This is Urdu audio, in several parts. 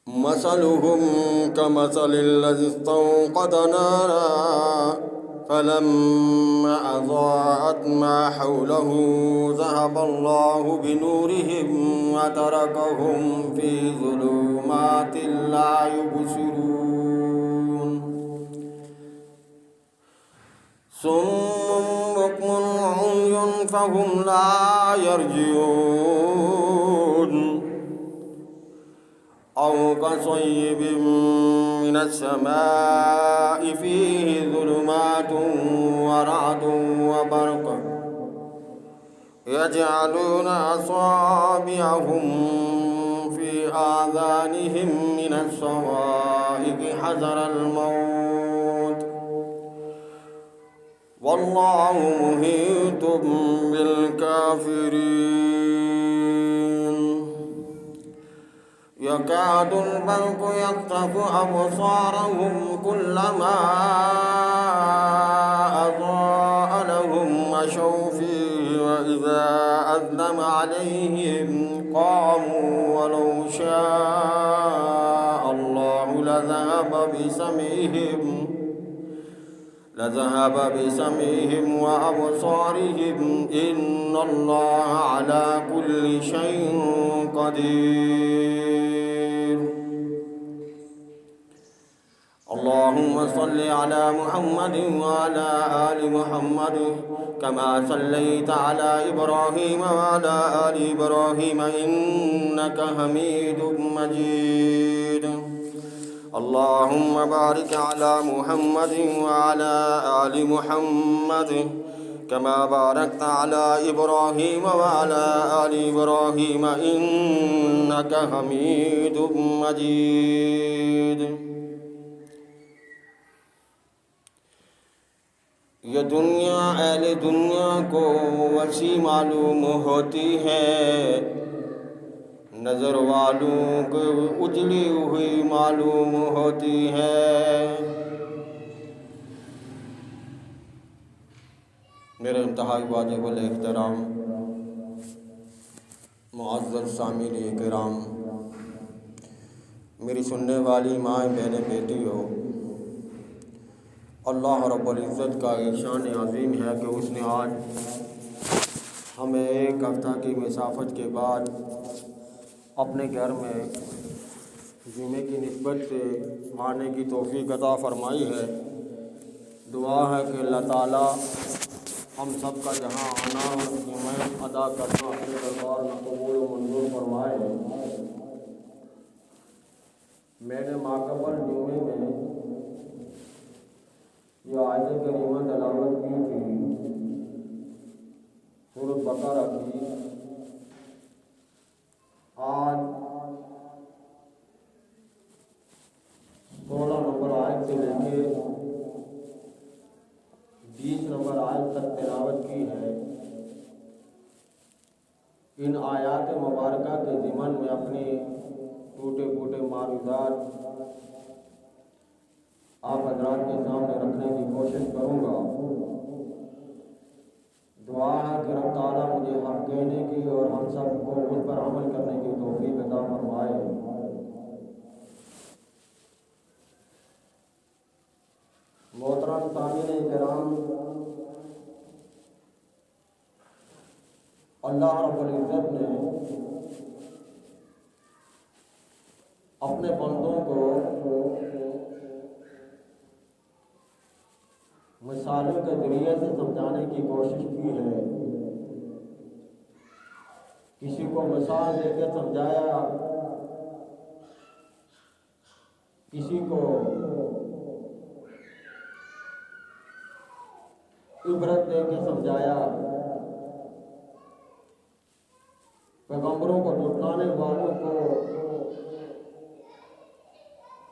مثلهم كمثل الذي استوقد نارا فلما أضاءت ما حوله ذهب الله بنورهم وتركهم في ظلمات لا يبصرون صم بكم عمي فهم لا يرجعون أو كصيب من السماء فيه ظلمات ورعد وبرق يجعلون أصابعهم في آذانهم من الصواعق حذر الموت والله محيط بالكافرين يكاد البرق يخطف أبصارهم كلما أضاء لهم مشوا فيه وإذا أظلم عليهم قاموا ولو شاء الله لذهب بسمعهم وأبصارهم إن الله على كل شيء قدير اللهم صل على محمد وعلى آل محمد كما صليت على إبراهيم وعلى آل إبراهيم إنك حميد مجيد اللهم بارك على محمد وعلى آل محمد كما باركت على إبراهيم وعلى آل إبراهيم إنك حميد مجيد یہ دنیا اہل دنیا کو وسیع معلوم ہوتی ہے، نظر والوں کو اجڑی ہوئی معلوم ہوتی ہے۔ میرے انتہائی واجب الاحترام معزز سامعین کرام، میری سننے والی مائیں بہنیں بیٹیوں، اللہ رب العزت کا شان عظیم ہے کہ اس نے آج ہمیں ایک ہفتہ کی مسافت کے بعد اپنے گھر میں جمعے کی نسبت سے آنے کی توفیق عطا فرمائی ہے۔ دعا ہے کہ اللہ تعالیٰ ہم سب کا جہاں آنا اور جمعہ ادا کرنا اپنے دربار میں قبول و منظور فرمائے۔ میں نے ماقبل جمعے میں یہ آیت کریمہ تلاوت کی تھی، سورۃ بقرہ کی۔ آج 16 نمبر آیت سے لے کے 20 نمبر آیت تک تلاوت کی ہے۔ ان آیات مبارکہ کے ضمن میں اپنی ٹوٹے پھوٹے معروضات آپ حضرات کے سامنے رکھنے کی کوشش کروں گا۔ دعا ہے کہ رب تعالیٰ مجھے حق کہنے کی اور ہم سب کو اس پر عمل کرنے کی توفیق عطا فرمائے۔ محترم سامعین کرام، اللہ رب العزت نے اپنے بندوں کو مثالوں کے ذریعے سے سمجھانے کی کوشش کی ہے۔ کسی کو مثال دے کے سمجھایا، کسی کو عبرت دے کے سمجھایا، پیغمبروں کو جھٹلانے والوں کو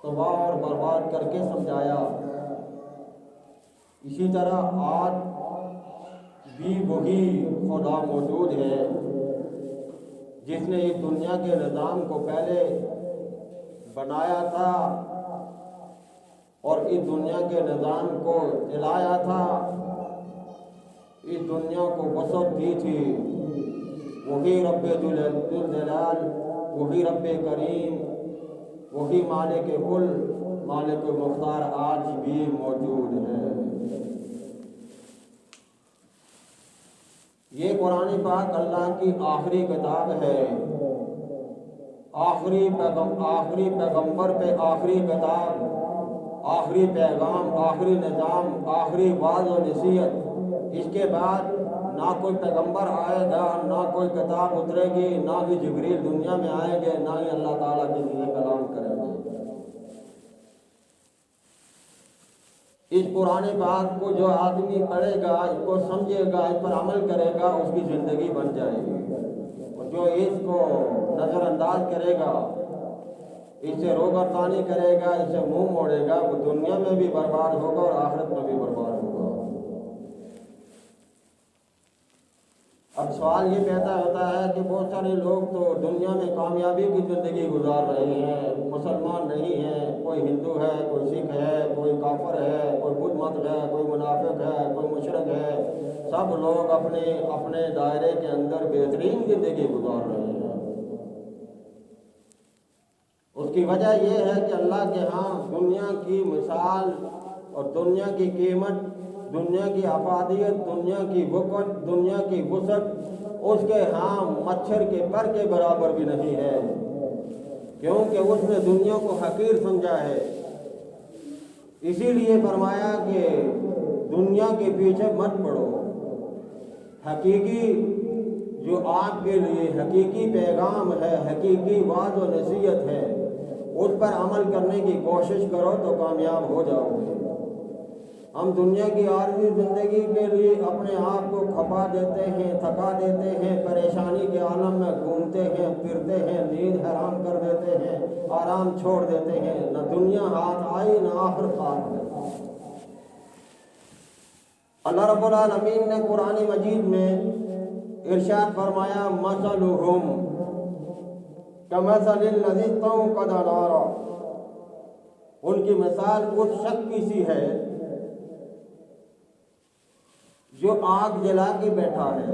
تباہ اور برباد کر کے سمجھایا۔ اسی طرح آج بھی وہی خدا موجود ہے جس نے اس دنیا کے نظام کو پہلے بنایا تھا اور اس دنیا کے نظام کو چلایا تھا، اس دنیا کو وسعت دی تھی۔ وہی رب ذوالجلال، وہی رب کریم وہی مالک کل مالک مختار آج بھی موجود ہے۔ یہ قرآن پاک اللہ کی آخری کتاب ہے، آخری پیغمبر پہ آخری کتاب، آخری پیغام، آخری نظام، آخری وعظ و نصیحت۔ اس کے بعد نہ کوئی پیغمبر آئے گا، نہ کوئی کتاب اترے گی، نہ ہی جبریل دنیا میں آئیں گے، نہ ہی اللہ تعالیٰ کے لیے کلام کریں گے۔ اس قرآن پاک کو جو آدمی پڑھے گا، اس کو سمجھے گا، اس پر عمل کرے گا، اس کی زندگی بن جائے گی۔ اور جو اس کو نظر انداز کرے گا، اس سے روگردانی کرے گا، اس سے منہ موڑے گا، وہ دنیا میں بھی برباد ہوگا اور آخرت میں بھی برباد ہوگا۔ اب سوال یہ پیدا ہوتا ہے کہ بہت سارے لوگ تو دنیا میں کامیابی کی زندگی گزار رہے ہیں، مسلمان نہیں ہیں، کوئی ہندو ہے، کوئی سکھ ہے، کوئی کافر ہے، کوئی بدھ مت ہے، کوئی منافق ہے، کوئی مشرک ہے، سب لوگ اپنے اپنے دائرے کے اندر بہترین زندگی گزار رہے ہیں۔ اس کی وجہ یہ ہے کہ اللہ کے ہاں دنیا کی مثال اور دنیا کی قیمت، دنیا کی افادیت، دنیا کی وقت، دنیا کی وسعت اس کے ہاں مچھر کے پر کے برابر بھی نہیں ہے، کیونکہ اس نے دنیا کو حقیر سمجھا ہے۔ اسی لیے فرمایا کہ دنیا کے پیچھے مت پڑو، حقیقی جو آپ کے لیے حقیقی پیغام ہے، حقیقی وعظ و نصیحت ہے، اس پر عمل کرنے کی کوشش کرو تو کامیاب ہو جاؤ گے۔ ہم دنیا کی عارضی زندگی کے لیے اپنے آپ کو کھپا دیتے ہیں، تھکا دیتے ہیں، پریشانی کے عالم میں گھومتے ہیں، پھرتے ہیں، نیند حرام کر دیتے ہیں، آرام چھوڑ دیتے ہیں، نہ دنیا ہاتھ آئی نہ آخرت ہاتھ آئی۔ اللہ رب العالمین نے قرآن مجید میں ارشاد فرمایا مثلہم کمثل الذی استوقد نارا، ان کی مثال اس شخص کی سی ہے جو آگ جلا کے بیٹھا ہے۔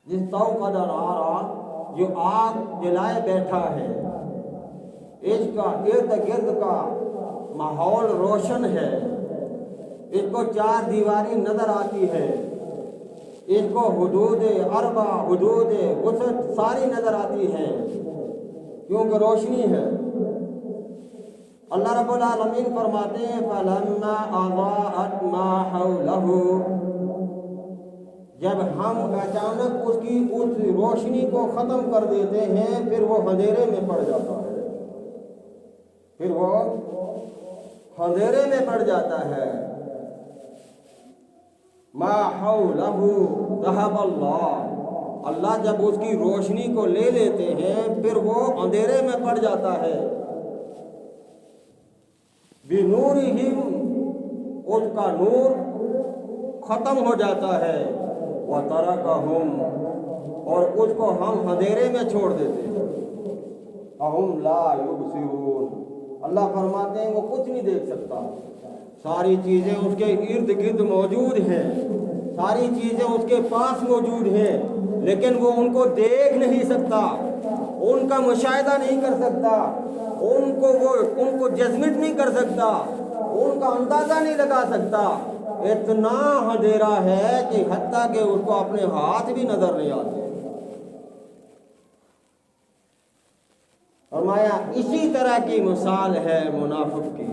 استوقد نارا، جو آگ جلائے بیٹھا ہے، اس کا ارد گرد کا ماحول روشن ہے، اس کو چار دیواری نظر آتی ہے، اس کو حدود اربع، حدود وسعت ساری نظر آتی ہے، کیونکہ روشنی ہے۔ اللہ رب العالمین فرماتے ہیں فَلَمَّا أَضَاءَتْ مَا حَوْلَهُ، جب ہم اچانک اس روشنی کو ختم کر دیتے ہیں، پھر وہ اندھیرے میں پڑ جاتا ہے، پھر وہ اندھیرے میں پڑ جاتا ہے۔ ما حولہ ذہب اللہ، اللہ جب اس کی روشنی کو لے لیتے ہیں پھر وہ اندھیرے میں پڑ جاتا ہے۔ بنورہم، اس کا نور ختم ہو جاتا ہے، وترکہم، اور اس کو ہم اندھیرے میں چھوڑ دیتے ہیں۔ اہم لا یبصرون، اللہ فرماتے ہیں وہ کچھ نہیں دیکھ سکتا، ساری چیزیں اس کے ارد گرد موجود ہیں، ساری چیزیں اس کے پاس موجود ہیں، لیکن وہ ان کو دیکھ نہیں سکتا، ان کا مشاہدہ نہیں کر سکتا، ان کو جزمٹ نہیں کر سکتا، ان کا اندازہ نہیں لگا سکتا۔ اتنا اندھیرا ہے کہ حتیٰ کہ اس کو اپنے ہاتھ بھی نظر نہیں آتے۔ فرمایا اسی طرح کی مثال ہے منافق کی،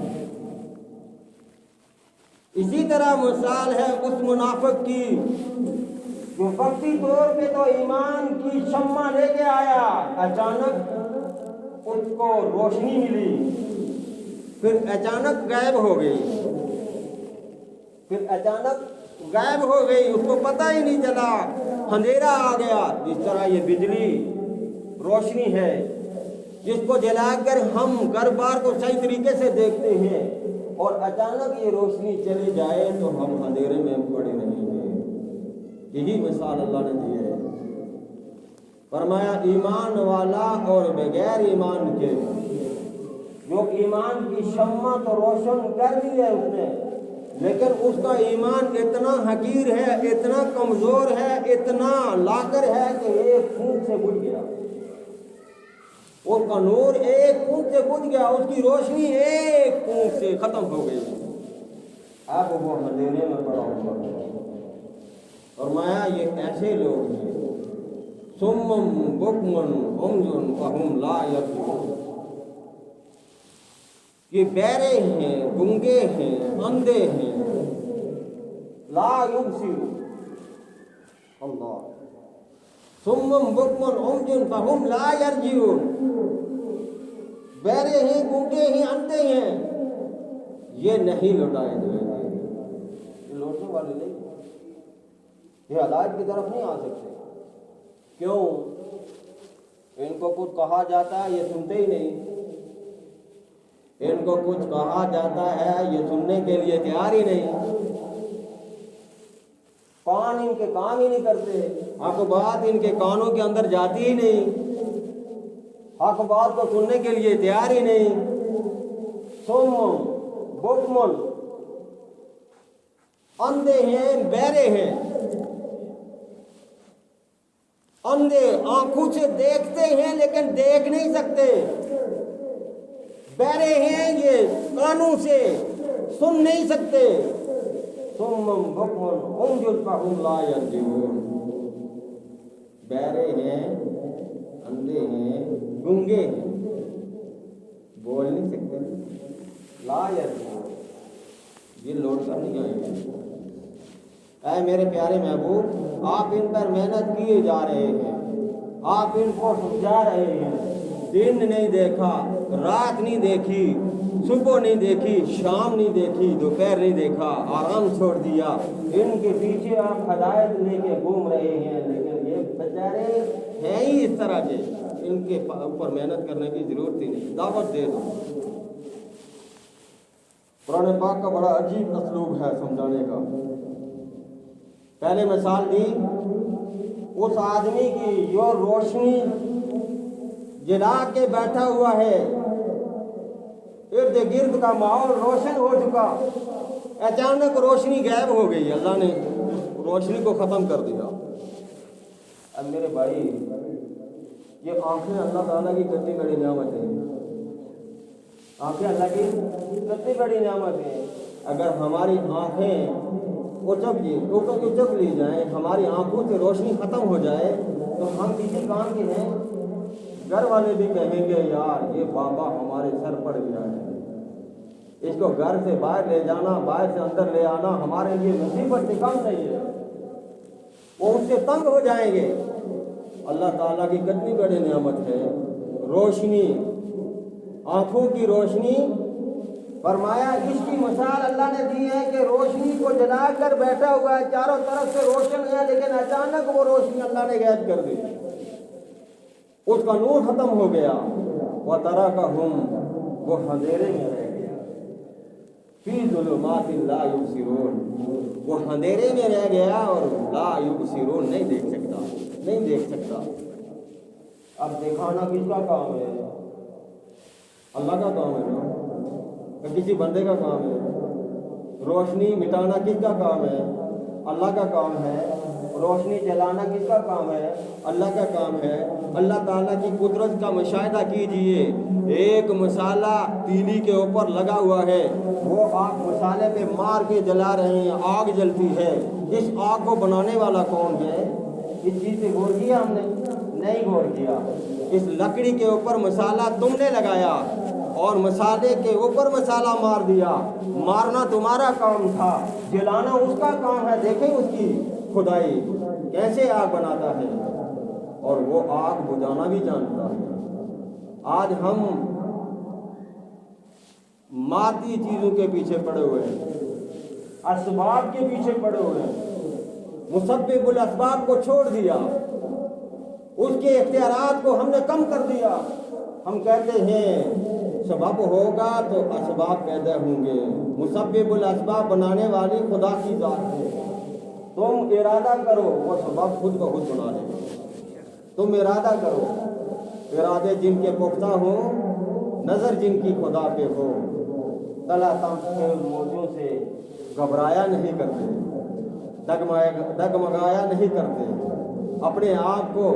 اسی طرح مثال ہے اس منافق کی جو وقتی طور پہ تو ایمان کی شمع لے کے آیا، اچانک اس کو روشنی ملی، پھر اچانک غائب ہو گئی، پھر اچانک غائب ہو گئی، اس کو پتہ ہی نہیں چلا، اندھیرا آ گیا۔ جس طرح یہ بجلی روشنی ہے جس کو جلا کر ہم گھر بار کو صحیح طریقے سے دیکھتے ہیں، اور اچانک یہ روشنی چلی جائے تو ہم اندھیرے میں پڑے رہیں گے۔ یہی مثال اللہ نے دی ہے۔ فرمایا ایمان والا اور بغیر ایمان کے، جو ایمان کی شمع تو روشن کر لی ہے اس نے، لیکن اس کا ایمان اتنا حقیر ہے، اتنا کمزور ہے، اتنا لاکر ہے کہ ایک پھونک سے بجھ گیا۔ اس کا نور ایک پھونک سے بجھ گیا، اس کی روشنی ایک پھونک سے ختم ہو گئی، اب وہ اندھیرے میں پڑا ہوا ہے۔ اور مایا یہ ایسے لوگ ہیں سمم بکمن عمي فهم لا يرجعون، یہ بہرے ہیں، گنگے ہیں، اندھے ہیں، لا يبصرون، اللہ سمم بکمن عمي فهم لا يرجعون، بہرے ہیں، گنگے ہیں، اندھے ہیں، یہ نہیں لوٹائے جائیں گے، یہ لوٹنے والے نہیں، یہ ہدایت کی طرف نہیں آ سکتے۔ کیوں؟ ان کو کچھ کہا جاتا ہے یہ سنتے ہی نہیں، ان کو کچھ کہا جاتا ہے یہ سننے کے لیے تیار ہی نہیں، کان ان کے کام ہی نہیں کرتے، حق بات ان کے کانوں کے اندر جاتی ہی نہیں، حق بات کو سننے کے لیے تیار ہی نہیں۔ سم بکمن، اندھے ہیں، بہرے ہیں، اندھے آنکھوں سے دیکھتے ہیں لیکن دیکھ نہیں سکتے، بہرے ہیں یہ کانوں سے سن نہیں سکتے۔ سمم بکمن عمي فهم لا يرجعون، بہرے ہیں، اندھے ہیں، گنگے ہیں، بول نہیں سکتے، لا يرجعون، یہ لوٹ کر نہیں آئیں گے۔ اے میرے پیارے محبوب، آپ ان پر محنت کیے جا رہے ہیں، آپ ان کو سمجھا رہے ہیں، دن نہیں دیکھا، رات نہیں دیکھی، صبح نہیں دیکھی، شام نہیں دیکھی، دوپہر نہیں دیکھا، آرام چھوڑ دیا، ان کے پیچھے آپ ہدایت لے کے گھوم رہے ہیں، لیکن یہ بیچارے ہیں ہی اس طرح کے، ان کے اوپر محنت کرنے کی ضرورت ہی نہیں، دعوت دے دو۔ قرآن پاک کا بڑا عجیب اسلوب ہے سمجھانے کا۔ پہلے مثال دی اس آدمی کی جو روشنی جلا کے بیٹھا ہوا ہے، ارد گرد کا ماحول روشن ہو چکا، اچانک روشنی غائب ہو گئی، اللہ نے روشنی کو ختم کر دیا۔ اب میرے بھائی، یہ آنکھیں اللہ تعالیٰ کی کتنی بڑی نعمت ہے، آنکھیں اللہ کی کتنی بڑی نعمت ہے۔ اگر ہماری آنکھیں اچک لی جائیں، ہماری آنکھوں سے روشنی ختم ہو جائے تو ہم کسی کام کے ہیں؟ گھر والے بھی کہیں گے یار یہ بابا ہمارے سر پڑ گیا ہے، اس کو گھر سے باہر لے جانا، باہر سے اندر لے آنا ہمارے لیے مصیبت سے کم نہیں ہے، وہ اس سے تنگ ہو جائیں گے۔ اللہ تعالیٰ کی کتنی بڑی نعمت ہے روشنی، آنکھوں کی روشنی۔ فرمایا اس کی مثال اللہ نے دی ہے کہ روشنی کو جلا کر بیٹھا ہوا ہے، چاروں طرف سے روشن ہے، لیکن اچانک وہ روشنی اللہ نے غائب کر دی، اس کا نور ختم ہو گیا، وَتَرَكَهُمْ، وہ اندھیرے میں رہ گیا، فِي ظُلُمَاتٍ لَا يُبْصِرُونَ، وہ اندھیرے میں رہ گیا اور لا يُبْصِرُونَ، نہیں دیکھ سکتا، نہیں دیکھ سکتا۔ اب دکھانا کس کا کام ہے؟ اللہ کا کام ہے نا، کسی بندے کا کام ہے؟ روشنی مٹانا کس کا کام ہے؟ اللہ کا کام ہے۔ روشنی جلانا کس کا کام ہے؟ اللہ کا کام ہے۔ اللہ تعالیٰ کی قدرت کا مشاہدہ کیجئے، ایک مسالہ تیلی کے اوپر لگا ہوا ہے، وہ آپ مسالے پہ مار کے جلا رہے ہیں، آگ جلتی ہے، اس آگ کو بنانے والا کون ہے؟ اس چیز سے غور کیا ہم نے؟ نہیں غور کیا۔ اس لکڑی کے اوپر مسالہ تم نے لگایا اور مسالے کے اوپر مسالہ مار دیا، مارنا تمہارا کام تھا، جلانا اس کا کام ہے۔ دیکھیں اس کی خدائی کیسے آگ بناتا ہے، اور وہ آگ بجھانا بھی جانتا ہے۔ آج ہم مادی چیزوں کے پیچھے پڑے ہوئے ہیں، اسباب کے پیچھے پڑے ہوئے ہیں، مسبب الاسباب کو چھوڑ دیا، اس کے اختیارات کو ہم نے کم کر دیا۔ ہم کہتے ہیں سبب ہوگا تو اسباب پیدا ہوں گے، مسبب الاسباب بنانے والی خدا کی ذات ہے، تم ارادہ کرو وہ سبب خود بخود بنا لے گا، تم ارادہ کرو۔ ارادے جن کے پختہ ہوں، نظر جن کی خدا پہ ہو، تلا تم موجوں سے گھبرایا نہیں کرتے، ڈگمگایا نہیں کرتے، اپنے آپ کو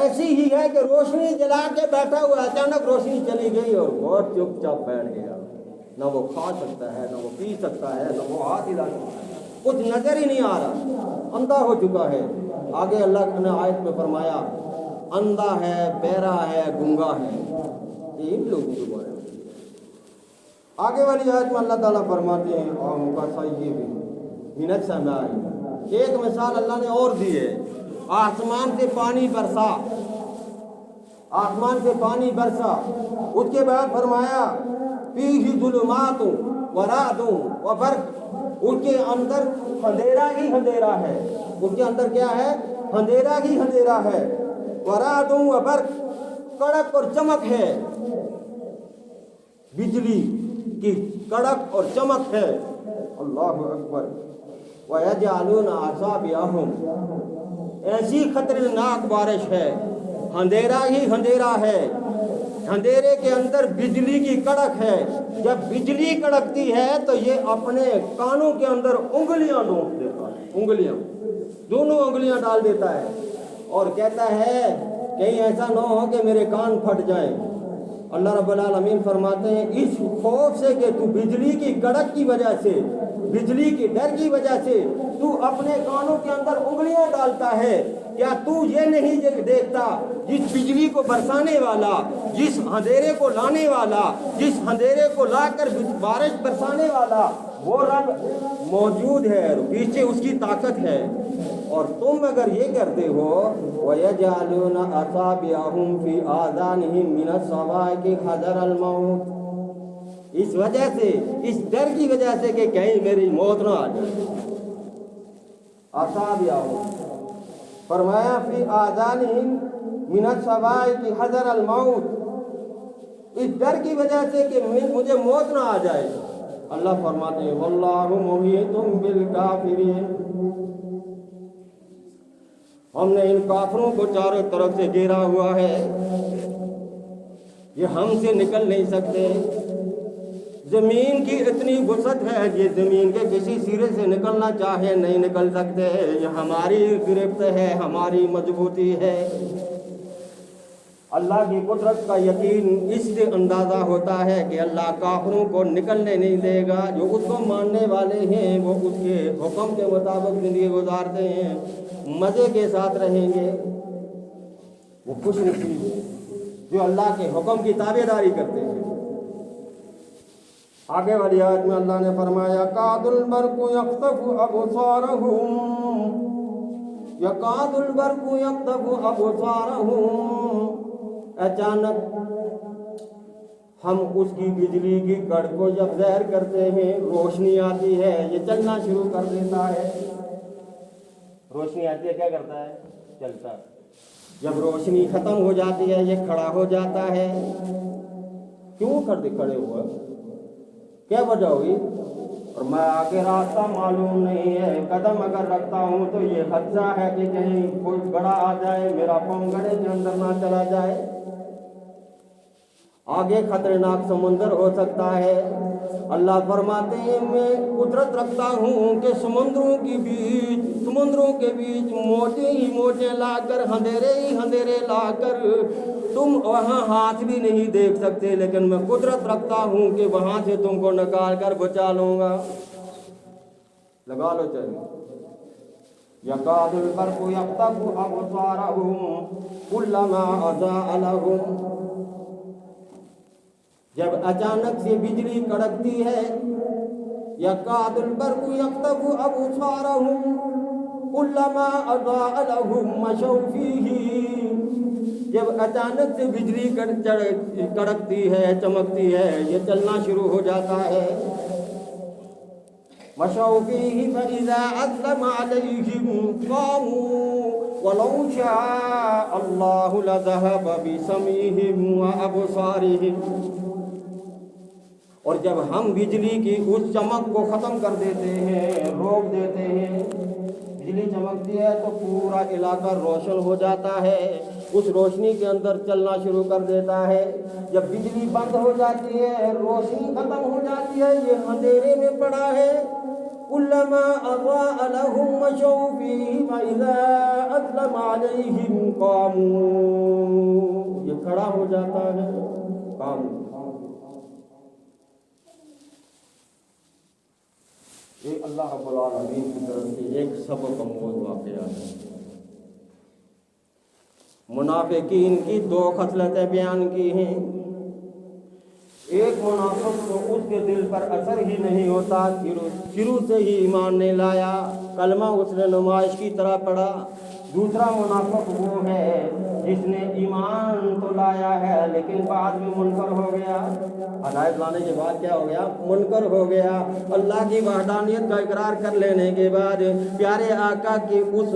ایسی ہی ہے کہ روشنی جلا کے بیٹھا ہوا، اچانک روشنی چلی گئی اور بہت چپ چاپ بیٹھ گیا، نہ وہ کھا سکتا ہے، نہ وہ پی سکتا ہے، نہ وہ ہاتھ ہلا سکتا ہے، کچھ نظر ہی نہیں آ رہا، اندھا ہو چکا ہے۔ آگے اللہ نے آیت میں فرمایا اندھا ہے، بہرا ہے، گنگا ہے، یہ ان لوگوں کے بارے میں۔ آگے والی آیت میں اللہ تعالیٰ فرماتے ہیں اور من السماء، ایک مثال اللہ نے اور دی ہے، آسمان سے پانی برسا، آسمان سے پانی برسا، اس کے بعد فرمایا فیہ ظلمات ورعد وبرق، اس کے اندر اندھیرا ہی اندھیرا ہے، اس کے اندر کیا ہے؟ اندھیرا ہی اندھیرا ہے، ورعد وبرق، کڑک اور چمک ہے، بجلی کی کڑک اور چمک ہے، اللہ اکبر۔ وَيَجْعَلُونَ أَصَابِعَهُمْ، ایسی خطرناک بارش ہے، اندھیرا ہی اندھیرا ہے، اندھیرے کے اندر بجلی کی کڑک ہے، جب بجلی کڑکتی ہے تو یہ اپنے کانوں کے اندر انگلیاں ڈونپ دیتا ہے، انگلیاں، دونوں انگلیاں ڈال دیتا ہے اور کہتا ہے کہیں ایسا نہ ہو کہ میرے کان پھٹ جائیں۔ اللہ رب العالمین فرماتے ہیں اس خوف سے کہ تو بجلی کی کڑک کی وجہ سے، بجلی کی ڈر کی وجہ سے تو اپنے کانوں کے اندر انگلیاں ڈالتا ہے، کیا تو یہ نہیں دیکھتا جس بجلی کو برسانے والا، جس اندھیرے کو لانے والا، جس اندھیرے کو لا کر بارش برسانے والا وہ رب موجود ہے، پیچھے اس کی طاقت ہے، اور تم اگر یہ کرتے ہو وَيَجْعَلُونَ أَصَابِعَهُمْ فِي آذَانِهِمْ مِنَ الصَّوَاعِقِ حَذَرَ الْمَوْتِ، اس وجہ سے، اس ڈر کی وجہ سے کہ کہیں میری موت نہ آ جائے۔ أَصَابِعَهُمْ، فرمایا فی آذانِهِمْ مِنَ الصَّوَاعِقِ حَذَرَ الْمَوْتِ، اس ڈر کی وجہ سے کہ مجھے موت نہ آ جائے۔ اللہ فرماتے ہیں وَاللَّهُ مُحِيطٌ بِالْكَافِرِينَ، ہم نے ان کافروں کو چاروں طرف سے گھیرا ہوا ہے، یہ ہم سے نکل نہیں سکتے، زمین کی اتنی وسعت ہے، یہ زمین کے کسی سرے سے نکلنا چاہے نہیں نکل سکتے، یہ ہماری گرفت ہے، ہماری مضبوطی ہے۔ اللہ کی قدرت کا یقین اس سے اندازہ ہوتا ہے کہ اللہ کافروں کو نکلنے نہیں دے گا، جو اس کو ماننے والے ہیں وہ اس کے حکم کے مطابق زندگی گزارتے ہیں، مزے کے ساتھ رہیں گے، وہ خوش نصیب جو اللہ کے حکم کی تابعداری کرتے ہیں۔ آگے والی آیت میں اللہ نے فرمایا یَکَادُ الْبَرْقُ يَخْطَفُ أَبْصَارَهُمْ، یَکَادُ الْبَرْقُ يَخْطَفُ أَبْصَارَهُمْ، اچانک ہم اس کی بجلی کی کڑ کو جب ظاہر کرتے ہیں، روشنی آتی ہے، یہ چلنا شروع کر دیتا ہے، روشنی آتی ہے کیا کرتا ہے؟ چلتا ہے، جب روشنی ختم ہو جاتی ہے یہ کھڑا ہو جاتا ہے۔ کیوں کھڑے ہوا؟ کیا وجہ ہوئی؟ اور میں آگے راستہ معلوم نہیں ہے، قدم اگر رکھتا ہوں تو یہ خدشہ ہے کہ کہیں کوئی بڑا آ جائے، میرا پاؤں گڑھے کے اندر نہ چلا جائے، آگے خطرناک سمندر ہو سکتا ہے۔ اللہ فرماتے ہیں میں قدرت رکھتا ہوں کہ سمندروں کے بیچ موٹے ہی موٹے لا کر، اندھیرے ہی اندھیرے لا کر تم وہاں ہاتھ بھی نہیں دیکھ سکتے، لیکن میں قدرت رکھتا ہوں کہ وہاں سے تم کو نکال کر بچا لوں گا۔ لگا لو چاہیے یَکَادُ الْبَرْقُ يَخْطَفُ أَبْصَارَهُمْ كُلَّمَا أَضَاءَ لَهُمْ، جب اچانک سے بجلی کڑکتی ہے، یَکَادُ الْبَرْقُ يَخْطَفُ أَبْصَارَهُمْ كُلَّمَا أَضَاءَ لَهُمْ مَشَوْا فِيهِ، جب اچانک سے بجلی کڑکتی ہے، چمکتی ہے، یہ چلنا شروع ہو جاتا ہے، مَشَوْا فِيهِ فَإِذَا أَظْلَمَ عَلَيْهِمْ قَامُوا وَلَوْ شَاءَ اللَّهُ لَذَهَبَ بِسَمْعِهِمْ وَأَبْصَارِهِمْ، اور جب ہم بجلی کی اس چمک کو ختم کر دیتے ہیں، روک دیتے ہیں، بجلی چمکتی ہے تو پورا علاقہ روشن ہو جاتا ہے، اس روشنی کے اندر چلنا شروع کر دیتا ہے۔ جب بجلی بند ہو جاتی ہے، روشنی ختم ہو جاتی ہے، یہ اندھیرے میں پڑا ہے، كلما أضاء لهم مشوا فيه وإذا أظلم عليهم قاموا. یہ کھڑا ہو جاتا ہے قام. یہ اللہ رب العالمین کی طرف سے ایک سبق آموز واقعہ ہے. منافقین کی دو خصلتیں بیان کی ہیں. ایک منافق تو اس کے دل پر اثر ہی نہیں ہوتا، شروع سے ہی ایمان نہیں لایا، کلمہ اس نے نمائش کی طرح پڑھا. دوسرا منافق وہ ہے جس نے ایمان تو لایا ہے لیکن بعد میں منکر ہو گیا. ہدایت لانے کے بعد کیا ہو گیا؟ منکر ہو گیا. اللہ کی وحدانیت کا اقرار کر لینے کے بعد، پیارے آقا کی اس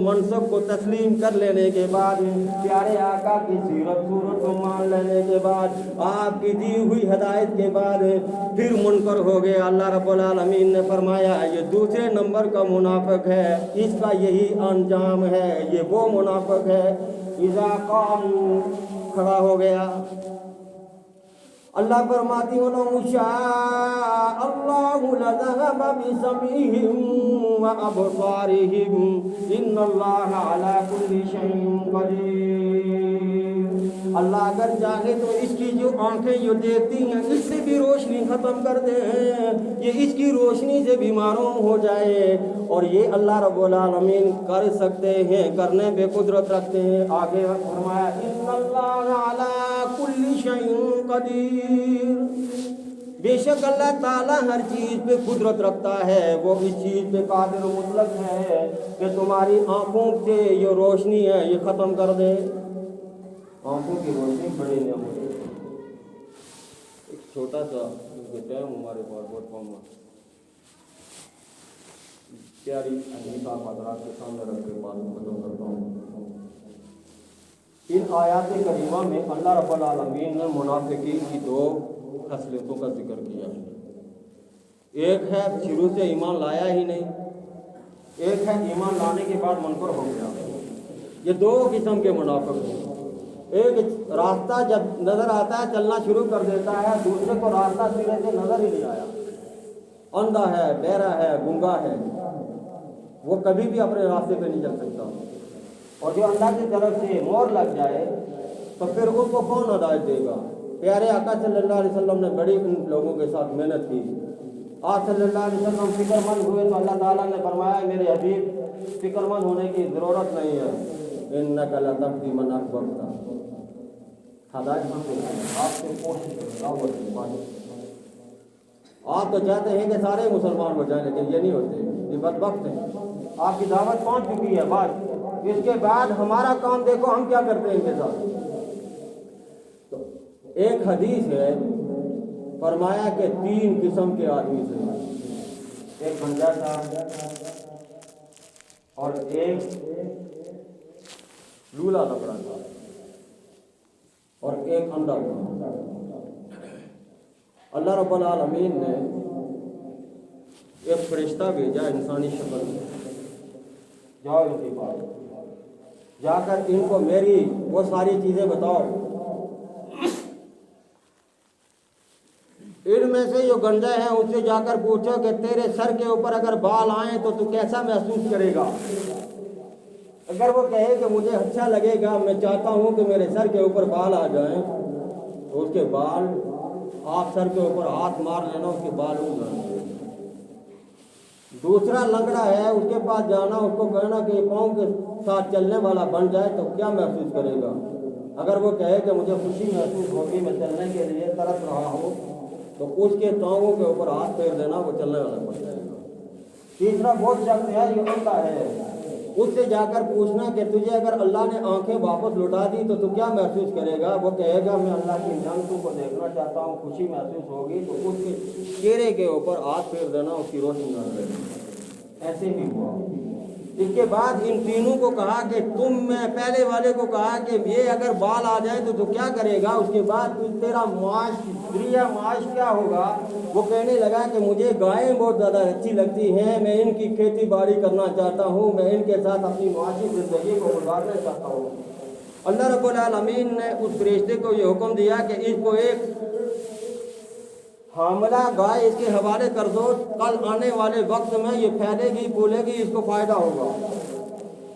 منصب کو تسلیم کر لینے کے بعد، پیارے آقا کی سیرت صورت کو مان لینے کے بعد، آپ کی دی ہوئی ہدایت کے بعد پھر منکر ہو گیا. اللہ رب العالمین نے فرمایا یہ دوسرے نمبر کا منافق ہے، اس کا یہی انجام ہے. یہ وہ منافق ہے اذا قاموا، کھڑا ہو گیا. اللہ فرماتی ہوں لو شاء اللہ لذهب بسمعهم وابصارهم ان اللہ علی کل شیء قدیر. اللہ اگر چاہے تو اس کی جو آنکھیں جو دیکھتی ہیں اس سے بھی روشنی ختم کر دے، یہ اس کی روشنی سے بھی معروم ہو جائے. اور یہ اللہ رب العالمین کر سکتے ہیں، کرنے پہ قدرت رکھتے ہیں. آگے فرمایا ان اللہ علی کل شیء قدیر. بے شک اللہ تعالیٰ ہر چیز پہ قدرت رکھتا ہے، وہ اس چیز پہ قادر مطلق ہے کہ تمہاری آنکھوں سے یہ روشنی ہے یہ ختم کر دے. آنکھوں کی روشنی بڑی نعمت ہے. ایک چھوٹا سا ٹائم ہمارے پاس بہت کم ہے، پیاری انیتا حضرات کے سامنے رکھ کے بات ختم کرتا ہوں. ان آیات کریمہ میں اللہ رب العالمین نے منافقین کی دو خصلتوں کا ذکر کیا ہے. ایک ہے شروع سے ایمان لایا ہی نہیں، ایک ہے ایمان لانے کے بعد منکر ہو گیا. یہ دو قسم کے منافق ہیں. ایک راستہ جب نظر آتا ہے چلنا شروع کر دیتا ہے، دوسرے کو راستہ سرے سے نظر ہی نہیں آیا، اندھا ہے، بہرا ہے، گنگا ہے، وہ کبھی بھی اپنے راستے پہ نہیں چل سکتا. اور جو اللہ کی طرف سے مور لگ جائے تو پھر اس کو کون ہدایت دے گا؟ پیارے آقا صلی اللہ علیہ وسلم نے بڑی ان لوگوں کے ساتھ محنت کی. آپ صلی اللہ علیہ وسلم فکر مند ہوئے تو اللہ تعالیٰ نے فرمایا میرے حبیب فکر مند ہونے کی ضرورت نہیں ہے، انک لتہدی من احببت. ہدایت آپ سے کوشش آپ تو چاہتے ہیں کہ سارے مسلمان ہو جائیں لیکن یہ نہیں ہوتے، یہ بدبخت ہیں. آپ کی دعوت پہنچ چکی ہے، بات اس کے بعد ہمارا کام دیکھو ہم کیا کرتے ہیں ان کے ساتھ. تو ایک حدیث ہے فرمایا کہ 3 قسم کے آدمی تھے. ایک بنجا تھا اور ایک لولا لکڑا تھا اور ایک اندھا تھا. اللہ رب العالمین نے ایک فرشتہ بھیجا انسانی شکل میں، جاؤ ان کے پاس جا کر ان کو میری وہ ساری چیزیں بتاؤ. ان میں سے جو گنجا ہے ان سے جا کر پوچھو کہ تیرے سر کے اوپر اگر بال آئیں تو کیسا محسوس کرے گا. اگر وہ کہے کہ مجھے اچھا لگے گا، میں چاہتا ہوں کہ میرے سر کے اوپر بال آ جائیں، تو اس کے بال آپ سر کے اوپر ہاتھ مار لینا، اس کے بال اڑ جائیں. دوسرا لنگڑا ہے، اس کے پاس جانا، اس کو کہنا کہ پاؤں کے ساتھ چلنے والا بن جائے تو کیا محسوس کرے گا. اگر وہ کہے کہ مجھے خوشی محسوس ہوگی، میں چلنے کے لیے تڑپ رہا ہوں، تو اس کے ٹانگوں کے اوپر ہاتھ پھیر دینا، وہ چلنے والا بن جائے گا. تیسرا وہ شخص ہے جو اندھا ہے، اس سے جا کر پوچھنا کہ تجھے اگر اللہ نے آنکھیں واپس لوٹا دی تو کیا محسوس کرے گا. وہ کہے گا میں اللہ کی نعمتوں کو دیکھنا چاہتا ہوں، خوشی محسوس ہوگی. تو اس کے چہرے کے اوپر ہاتھ پھیر دینا، اس کی روشنی نہ دینا. ایسے ہی ہوا. اس کے بعد ان تینوں کو کہا کہ تم میں پہلے والے کو کہا کہ یہ اگر بال آ جائے تو کیا کرے گا. اس کے بعد تیرا معاش کیا ہوگا. وہ کہنے لگا کہ مجھے گائیں بہت زیادہ اچھی لگتی ہیں، میں ان کی کھیتی باڑی کرنا چاہتا ہوں، میں ان کے ساتھ اپنی معاشی زندگی کو گزارنا چاہتا ہوں. اللہ رب العالمین نے اس فرشتے کو یہ حکم دیا کہ اس کو ایک حاملہ گائے اس کے حوالے کر دو، کل آنے والے وقت میں یہ پھیلے گی پھولے گی، اس کو فائدہ ہوگا۔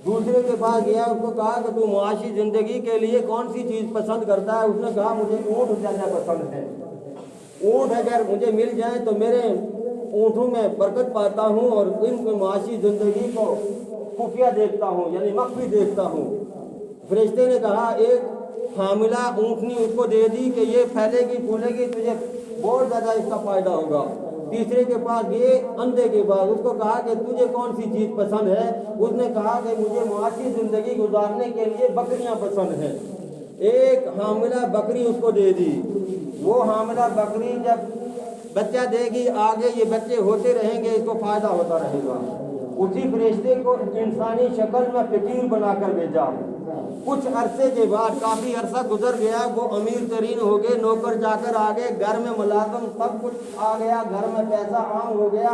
دوسرے کے پاس گیا، اس کو کہا کہ تو معاشی زندگی کے لیے کون سی چیز پسند کرتا ہے؟ اس نے کہا مجھے اونٹ زیادہ پسند ہے، اونٹ اگر مجھے مل جائیں تو میرے اونٹوں میں برکت پاتا ہوں اور ان کی معاشی زندگی کو خفیہ دیکھتا ہوں، یعنی مخفی دیکھتا ہوں۔ فرشتے نے کہا ایک حاملہ اونٹنی اس کو دے دی کہ یہ پھیلے گی پھولے گی، تجھے بہت زیادہ اس کا فائدہ ہوگا۔ تیسرے کے پاس گئے، اندھے کے پاس، اس کو کہا کہ تجھے کون سی چیز پسند ہے؟ اس نے کہا کہ مجھے معاشی زندگی گزارنے کے لیے بکریاں پسند ہیں۔ ایک حاملہ بکری اس کو دے دی۔ وہ حاملہ بکری جب بچہ دے گی، آگے یہ بچے ہوتے رہیں گے، اس کو فائدہ ہوتا رہے گا۔ اسی فرشتے کو انسانی شکل میں فقیر بنا کر بھیجا۔ کچھ عرصے کے بعد، کافی عرصہ گزر گیا، وہ امیر ترین ہو گئے، نوکر جا کر آگے، گھر میں ملازم سب کچھ آ گیا، گھر میں پیسہ عام ہو گیا،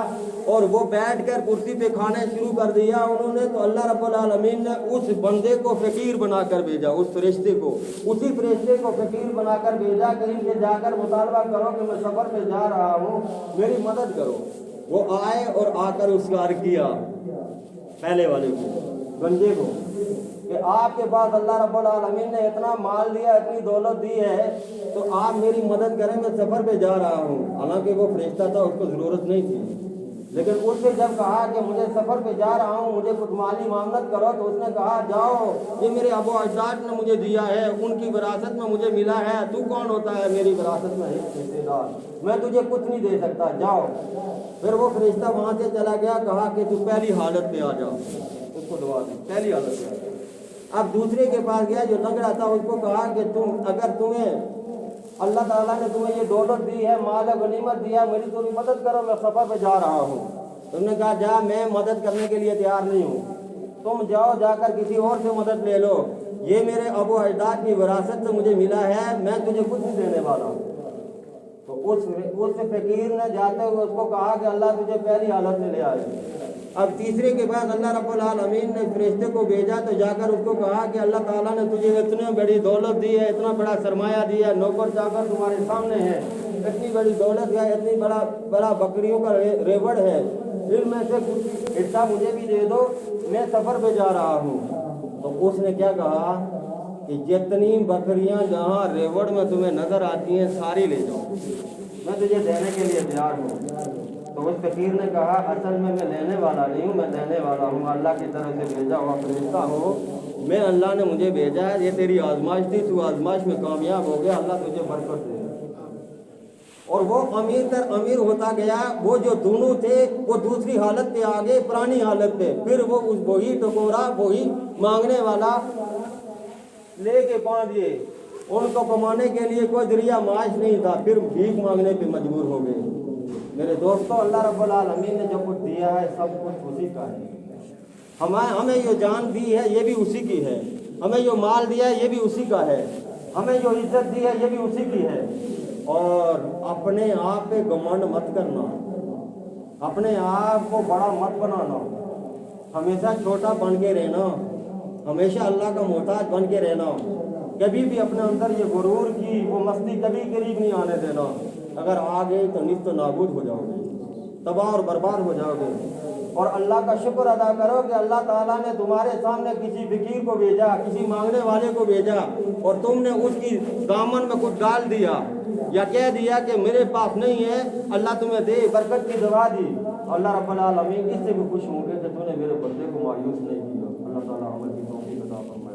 اور وہ بیٹھ کر کرسی پہ کھانے شروع کر دیا انہوں نے۔ تو اللہ رب العالمین نے اس بندے کو فقیر بنا کر بھیجا، اس فرشتے کو، اسی فرشتے کو فقیر بنا کر بھیجا کہ ان سے جا کر مطالبہ کرو کہ میں سفر پہ جا رہا ہوں، میری مدد کرو۔ وہ آئے اور آ کر اس کا عرض کیا پہلے والے کو، بندے کو، کہ آپ کے پاس اللہ رب العالمین نے اتنا مال دیا، اتنی دولت دی ہے، تو آپ میری مدد کریں، میں سفر پہ جا رہا ہوں۔ حالانکہ وہ فرشتہ تھا، اس کو ضرورت نہیں تھی، لیکن اس سے جب کہا کہ مجھے سفر پہ جا رہا ہوں، مجھے کچھ مالی معاملت کرو، تو اس نے کہا جاؤ، یہ میرے ابو اجداد نے مجھے دیا ہے، ان کی وراثت میں مجھے ملا ہے، تو کون ہوتا ہے میری وراثت میں حصے دار؟ میں تجھے کچھ نہیں دے سکتا، جاؤ۔ پھر وہ فرشتہ وہاں سے چلا گیا، کہا کہ تو پہلی حالت پہ آ جاؤ، اس کو دعا دی، پہلی حالت پہ آ جاؤ۔ اب دوسرے کے پاس گیا جو لنگڑا تھا، اس کو کہا کہ اگر تمہیں اللہ تعالیٰ نے تمہیں یہ دولت دی ہے، مال غنیمت دیا، میری تھوڑی مدد کرو، میں سفر پہ جا رہا ہوں۔ تم نے کہا جا، میں مدد کرنے کے لیے تیار نہیں ہوں، تم جاؤ، جا کر کسی اور سے مدد لے لو، یہ میرے ابو اجداد کی وراثت سے مجھے ملا ہے، میں تجھے کچھ نہیں دینے والا ہوں۔ تو اس فقیر نے جاتے ہوئے اس کو کہا کہ اللہ تجھے پہلی حالت میں لے آئے۔ اب تیسرے کے بعد اللہ رب العالمین نے فرشتے کو بھیجا، تو جا کر اس کو کہا کہ اللہ تعالیٰ نے تجھے اتنی بڑی دولت دی ہے، اتنا بڑا سرمایہ دیا ہے، نوکر چاکر تمہارے سامنے ہے، اتنی بڑی دولت ہے، اتنی بڑا بکریوں کا ریوڑ ہے، ان میں سے کچھ حصہ مجھے بھی دے دو، میں سفر پہ جا رہا ہوں۔ تو اس نے کیا کہا کہ جتنی بکریاں جہاں ریوڑ میں تمہیں نظر آتی ہیں ساری لے جاؤ، میں تجھے دینے کے لیے تیار ہوں۔ تو اس فقیر نے کہا اصل میں لینے والا نہیں ہوں، میں دینے والا ہوں، اللہ کی طرف سے بھیجا ہوا فرشتہ ہوں میں، اللہ نے مجھے بھیجا ہے، یہ تیری آزمائش تھی، تو آزمائش میں کامیاب ہو گیا، اللہ تجھے برکت دے۔ اور وہ امیر تر امیر ہوتا گیا۔ وہ جو دونوں تھے وہ دوسری حالت پہ آ گئے، پرانی حالت پہ، پھر وہ وہی ٹکورا، وہی مانگنے والا لے کے پہنچ گئے، ان کو کمانے کے لیے کوئی ذریعہ معاش نہیں تھا، پھر بھیک مانگنے پہ مجبور ہو گئے۔ میرے دوستو، اللہ رب العالمین نے جو کچھ دیا ہے سب کچھ اسی کا ہے۔ ہمیں جو جان دی ہے یہ بھی اسی کی ہے، ہمیں جو مال دیا ہے یہ بھی اسی کا ہے، ہمیں جو عزت دی ہے یہ بھی اسی کی ہے۔ اور اپنے آپ پہ گھمنڈ مت کرنا، اپنے آپ کو بڑا مت بنانا، ہمیشہ چھوٹا بن کے رہنا، ہمیشہ اللہ کا محتاج بن کے رہنا، کبھی بھی اپنے اندر یہ غرور کی وہ مستی کبھی قریب نہیں آنے دینا۔ اگر آ گئی تو نیست و نابود ہو جاؤ گے، تباہ اور برباد ہو جاؤ گے۔ اور اللہ کا شکر ادا کرو کہ اللہ تعالیٰ نے تمہارے سامنے کسی فقیر کو بھیجا، کسی مانگنے والے کو بھیجا، اور تم نے اس کی دامن میں کچھ ڈال دیا یا کہہ دیا کہ میرے پاس نہیں ہے، اللہ تمہیں دے، برکت کی دعا دی، اللہ رب العالمین اس سے بھی خوش ہوں گے کہ تم نے میرے بندے کو مایوس نہیں کیا۔ اللہ تعالیٰ عمل کی توفیق عطا فرمائے۔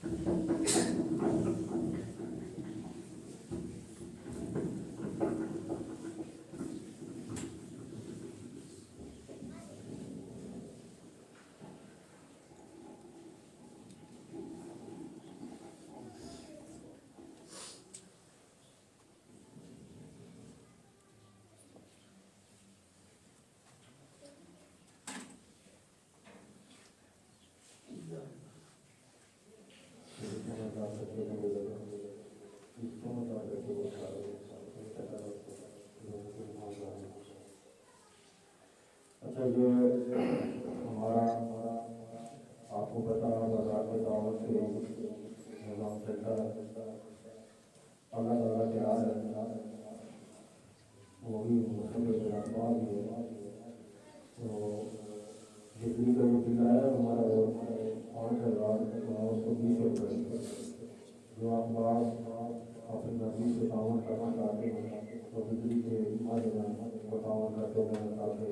اچھا، یہ ہمارا آپ کو پتا بازار میں دعوت سے نظام چلتا ہے، اللہ تعالیٰ کے راز ہے، وہ بھی مسلم کے راسمان بھی ہے. تو بجلی کا جو بل ہے ہمارا وہ 8,920 جو آپ اپنی مرضی سے تعاون کرنا چاہتے ہیں تو بجلی کے ماجرا کو تعاون کرتے ہیں تاکہ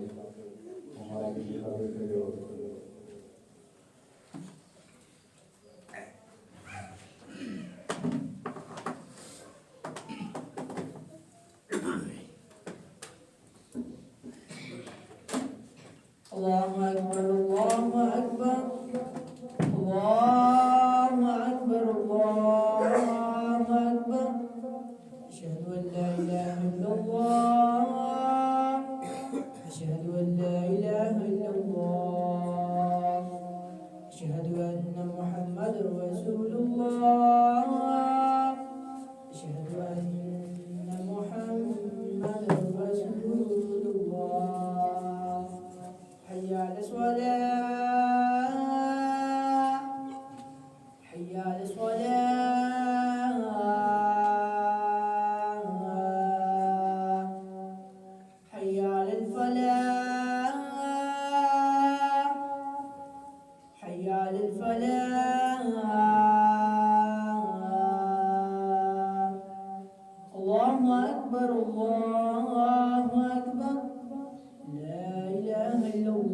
ہمارا بجلی کا بل کلیئر ہو سکے. اللہ اکبر اللہ اکبر اللہ اکبر اللہ اکبر اشہد ان لا الہ الا اللہ اشہد ان لا الہ الا اللہ اشہد ان محمد رسول اللہ اشہد ان محمد رسول اللہ حي على الصلاة حي على الصلاة حي على الفلاح حي على الفلاح الله أكبر الله أكبر لا إله إلا الله.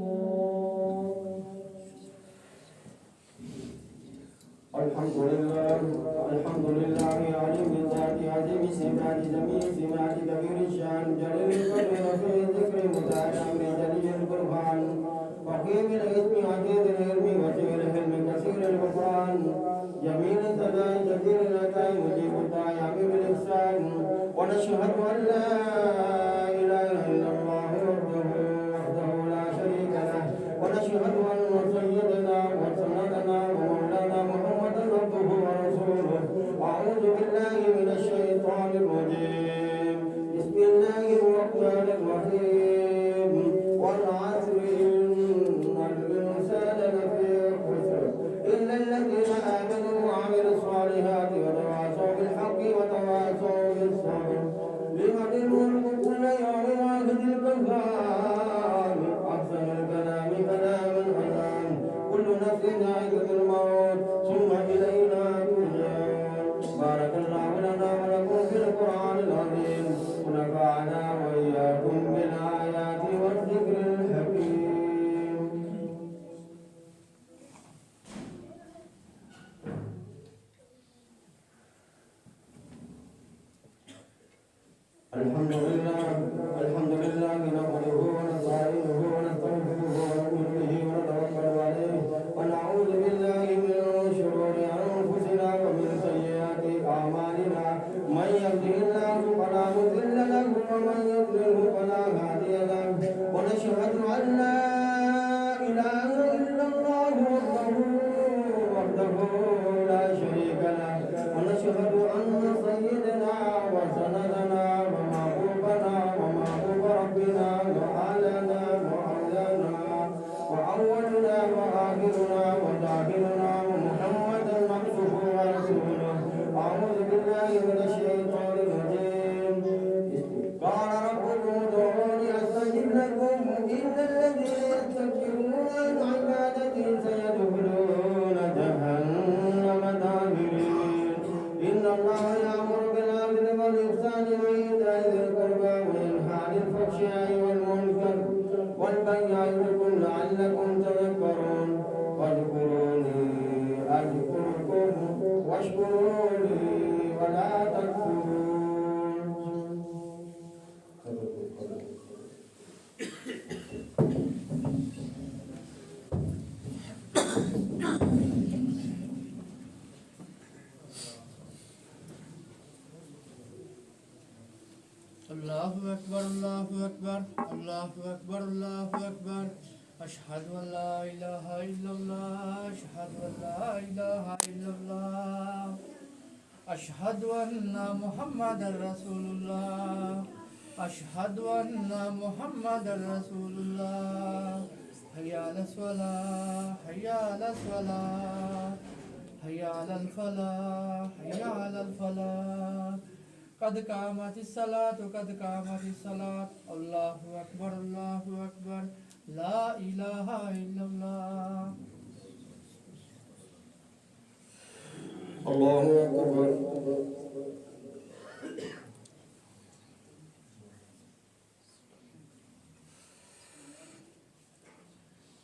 الحمد لله عليم الذات عظيم السمات جميع السمات كبير الشان جليل القدر رفيع الذكر متعال امر جليل القربان وقيم الاسم عزيز العلم وسيع الحلم كثير الغفران جميل الثناء كثير العطاء مجيب الداعي عميم الاحسان ونشهد ان لا اله الا الله وحده لا شريك له ونشهد ان سيدنا وسندنا ومولانا محمدا عبده ورسوله. اعوذ بالله من الشيطان الرجيم. بسم الله الرحمن الرحيم. والعصر ان الانسان لفي خسر الا الذين امنوا وعملوا الصالحات وتواصوا بالحق وتواصوا بالصبر. لمن الملك كل يوم واحد الكفار احسن الكلام كلام الحسان كل نفس ذائقة الموت ثم إلينا ترجعون. بارك الله لنا ولكم في القرآن العظيم ونفعنا وإياكم بالآيات والذكر الحكيم. الحمد لله نحمده ونستعينه ونستغفره ونؤمن به ونتوكل عليه ونعوذ بالله من شرور انفسنا ومن سيئات اعمالنا. من يهده الله فلا مضل له ومن يضلل فلا هادي له. ونشهد ان لا اله الا الله وحده لا شريك له. ونشهد ان سيدنا وسندنا ومحبوبنا الله أكبر الله أكبر الله أكبر الله أكبر أشهد أن لا إله إلا الله أشهد أن لا إله إلا الله أشهد أن محمدا رسول الله أشهد أن محمدا رسول الله حي على الصلاة حي على الصلاة حي على الفلاح حي على الفلاح قد قامت الصلاة قد قامت الصلاة الله أكبر الله أكبر لا إله إلا الله الله أكبر.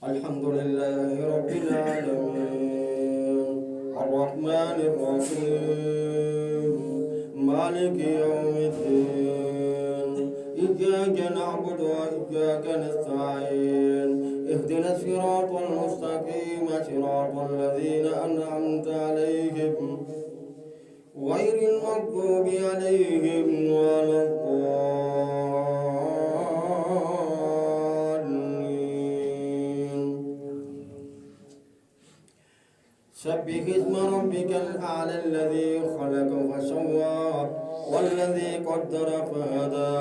الحمد لله رب العالمين الرحمن الرحيم مالك يوم الدين إياك نعبد وإياك نستعين اهدنا الصراط المستقيم صراط الذين أنعمت عليهم غير المغضوب عليهم ولا الضالين. سبح اسم ربك الأعلى الذي خلق فسوى والذي قدر فهدى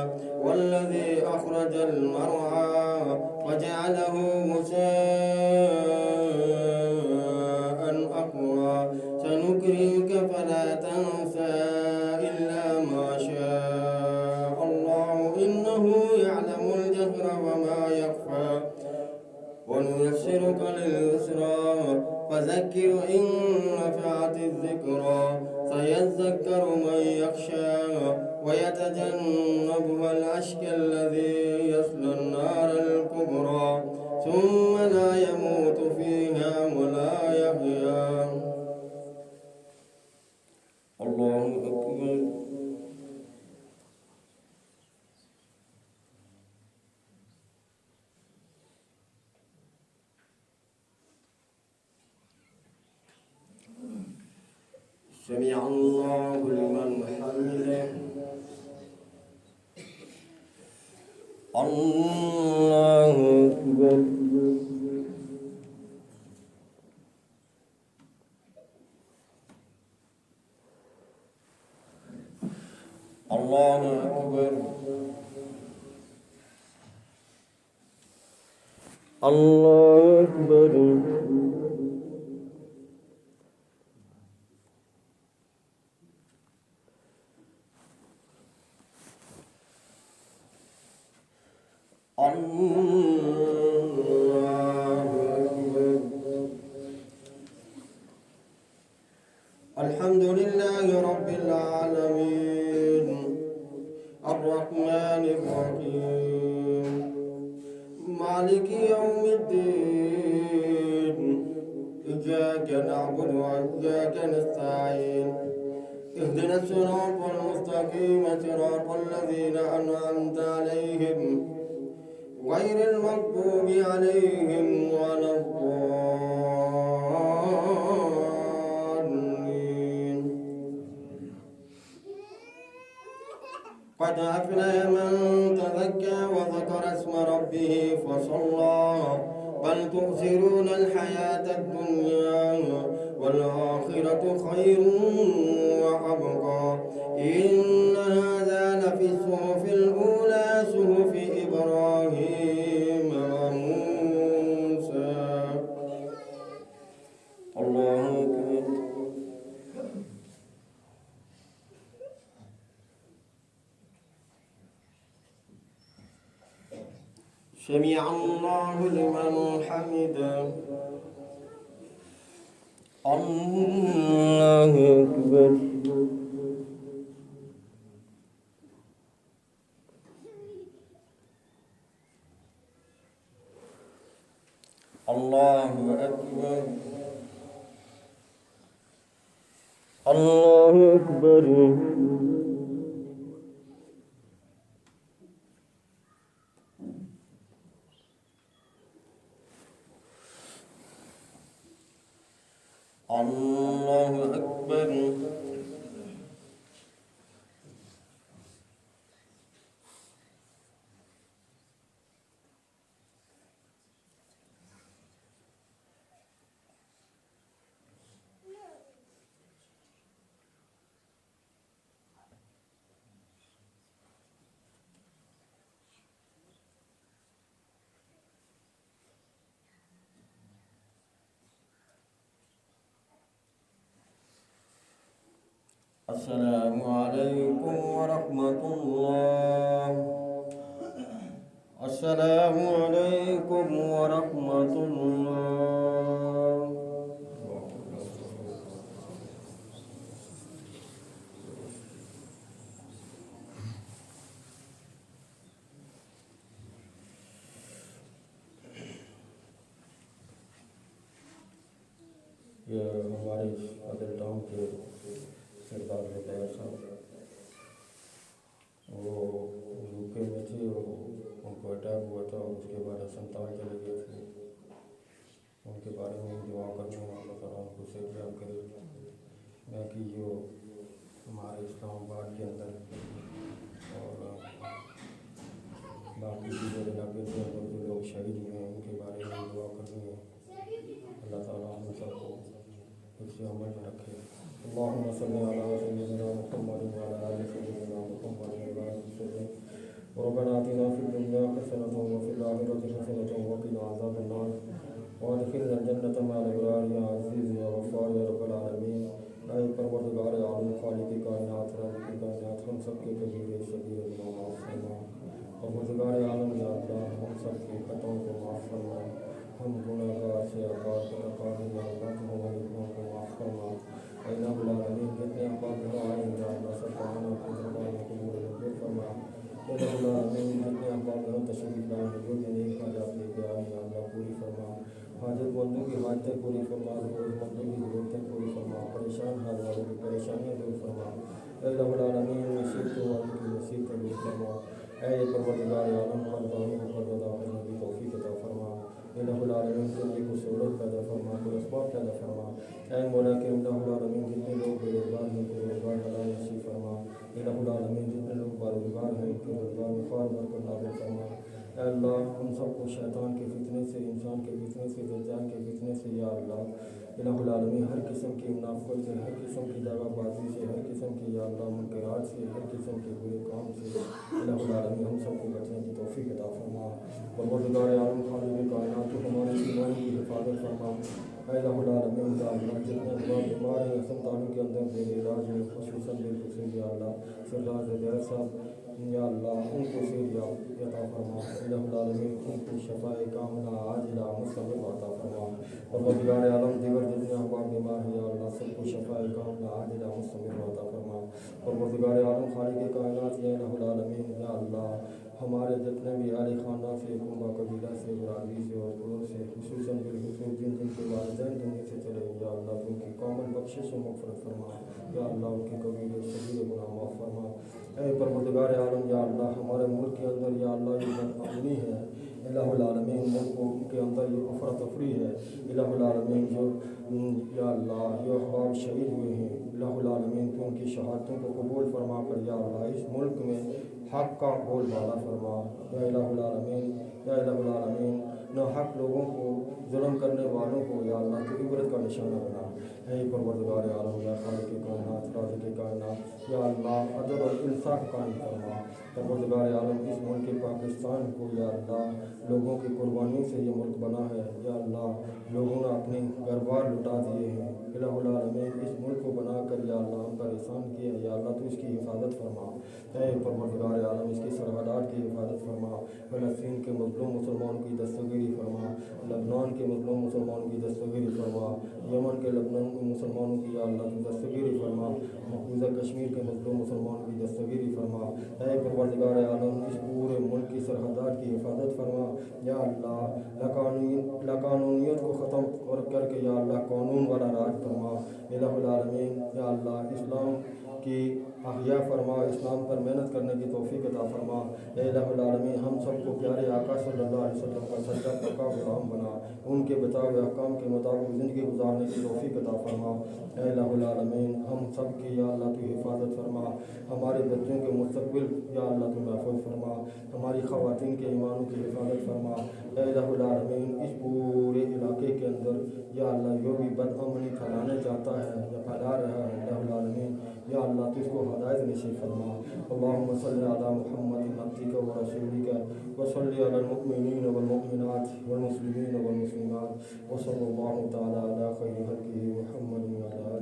والذي أخرج المرعى وجعله غثاء أحوى سنكرمك فلا تنسى إلا ما شاء الله إنه يعلم الجهر وما يخفى ونيسرك لليسرى فذكر إن نفعت الذكرى سيذكر من يخشى ويتجنبها الأشقى الذي يصلى النار الكبرى ثم لا يموت فيها ولا يحيا. الله أكبر. سمع الله لمن حمده. الله أكبر. الله أكبر. الله أكبر. الحمد لله رب العالمين الرحمن الرحيم مالك يوم الدين إياك نعبد وإياك نستعين اهدنا الصراط المستقيم صراط الذين أنعمت عليهم غير المغضوب عليهم ولا الضالين. قد أفلح من تزكى وذكر اسم ربه فصلى بل تؤثرون الحياة الدنيا والآخرة خير وأبقى إن هذا لفي الصحف الأولى صحف إبراهيم وموسى. الله أكبر. سمع الله لمن حمده. الله أكبر. الله أكبر. الله أكبر. الله أكبر. السلام علیکم ورحمۃ اللہ. السلام علیکم ورحمۃ اللہ. یہ ہمارے عادل ٹاؤن کے سردار رضا صاحب وہ یو کے میں تھے، ان کو اٹیک ہوا تھا اور اس کے بعد اسپتال چلے گئے تھے. ان کے بارے میں دعا کرتے ہیں اللہ تعالیٰ ان کو صحت یاب کرے. باقی جو ہمارے اسلام آباد کے اندر اور باقی دیگر علاقے کے اندر جو لوگ شہید ہوئے ہیں ان کے بارے میں دعا کرتے ہیں اللہ تعالیٰ ہم سب کو اس سے عمل میں رکھے. اللہم صلی علی سیدنا محمد وعلی آل سیدنا محمد وبارک وسلم. ربنا آتنا فی الدنیا حسنۃ وفی الآخرۃ حسنۃ وقنا عذاب النار وادخلنا الجنۃ مع الابرار یا عزیز یا غفار یا رب العالمین. اے پروردگار عالم خالق کائنات رازق کائنات ہم سب کے کبیرے صغیر گناہ معاف فرما. پروردگار عالم یا اللہ ہم سب کے خطاؤں کو معاف فرما. ہم گناہ گار سے آباد یا اللہ تم ہمارے گناہوں کو معاف فرما. اے رب العالمین جتنے احباب یہاں آئے یا اللہ سب کو آنا اپنی دربار میں قبول و منظور فرما. اے رب العالمین جتنے احباب یہاں تشریف لائے ہیں جو بھی نیک حاجات لے کے آئے یا اللہ پوری فرما. حاجت مندوں کی حاجتیں پوری فرما، ضرورت مندوں کی ضرورتیں پوری فرما، پریشان حال والوں کی پریشانیاں دور فرما. اے رب العالمین مصیبتوں والوں کی مصیبتیں دور فرما. اے پروردگار عالم قربانوں کو قرض ادا کرنے کی توفیق عطا فرما. اے رب العالمین زندگی کو سہولت پیدا فرما، کو اسباب پیدا فرما. اے مولا کریم رب العالمین جتنے لوگ بے روزگار ہیں ان کو روزگار حلال نصیب فرما. اے رب العالمین جتنے لوگ باروزگار ہیں ان کے روزگار میں خیر برکت نازل فرما. اے اللہ ہم سب کو شیطان کے فتنے سے، انسان کے فتنے سے، دجال کے فتنے سے یا اللہ الہ العالمین ہر قسم کی منافقت سے، ہر قسم کی دغا بازی سے، ہر قسم کی یا اللہ منکرات سے، ہر قسم کے برے کام سے الہ العالمین ہم سب کو بچنے کی توفیق عطا فرما. پروردگار عالم خالق کائنات تو ہمارے ایمان کی حفاظت فرما. اے الہ العالمین یا اللہ جتنے بیمار ہیں اسپتالوں کے اندر بے علاج ہیں خصوصاً بالخصوص یا اللہ سردار زبیر صاحب یا اللہ ان کو صحت عطا فرما. الہ العالمین ان کو شفائے کاملہ عاجلہ مستمر عطا فرما. پروردگار عالم دیگر جتنے احباب بیمار ہیں یا اللہ سب کو شفائے کاملہ عاجلہ مستمر عطا فرما. پروردگار عالم خالق کائنات یا الہ العالمین یا اللہ ہمارے جتنے بھی اہل خانہ سے، کنبہ قبیلہ سے، برادری سے اور پڑوس سے خصوصاً بالخصوص جن کے والدین دنیا سے چلے یا اللہ ان کی کامل بخشش و مغفرت فرما. یا اللہ ان کے کبیرے صغیر گناہ معاف فرما. اے پروردگار عالم یا اللہ ہمارے ملک کے اندر یا اللہ یہ بدامنی ہے الہ العالمین، ملکوں کے اندر یہ افراتفری ہے الہ العالمین. جو یا اللہ جو احباب شہید ہوئے ہیں الہ العالمین تو ان کی شہادتوں کو قبول فرما کر یا اللہ اس ملک میں حق کا بول بالا فرما. یا الہ العالمین یا الہ العالمین نہ حق لوگوں کو ظلم کرنے والوں کو یا اللہ کی عبرت کا نشانہ بنا. اے پروردگار عالم یا خالق کائنات رازق کائنات یا اللہ عدل اور انصاف قائم فرما. پروردگار عالم اس ملک پاکستان کو یا اللہ لوگوں کی قربانیوں سے یہ ملک بنا ہے یا اللہ لوگوں نے اپنے گھر بار لٹا دیے ہیں الہ العالمین اس ملک کو بنا کر یا اللہ ہم پر احسان کیا یا اللہ تو اس کی حفاظت فرما. اے پروردگار عالم اس کی سرحدات کی حفاظت فرما. فلسطین کے مظلوم مسلمانوں کی دستگیری فرما. لبنان کے مظلوم مسلمانوں کی دستگیری فرما. یمن کے لبنان مسلمانوں کی یا اللہ تو دستگیری فرما. مقبوضہ کشمیر کے مظلوم مسلمانوں کی دستگیری فرما. اے پروردگار عالم اس پورے ملک کی سرحدات کی حفاظت فرما. یا اللہ لاقانونیت کو ختم کر کے یا اللہ قانون والا راج فرما. الہ العالمین یا اللہ اسلام کی احیاء فرما، اسلام پر محنت کرنے کی توفیق عطا فرما. اے الہ العالمین ہم سب کو پیارے آقا صلی اللہ علیہ وسلم کا سجدہ پکا غلام بنا، ان کے بتائے ہوئے احکام کے مطابق زندگی گزارنے کی توفیق عطا فرما. اے الہ العالمین ہم سب کی یا اللہ تو حفاظت فرما. ہمارے بچوں کے مستقبل یا اللہ تو محفوظ فرما. ہماری خواتین کے ایمانوں کی حفاظت فرما. اے الہ العالمین اس پورے علاقے کے اندر یا اللہ جو بھی بدامنی پھیلانے چاہتا ہے یا پھیلا رہا ہے الہ العالمین یا اللہ تو اس کو ہدایت نصیب فرما. اللہم صلی علی محمد عبدک و رسولک و صلی علی المؤمنین والمؤمنات والمسلمین والمسلمات و صلی اللہ تعالی علی خیر خلقہ محمد و علی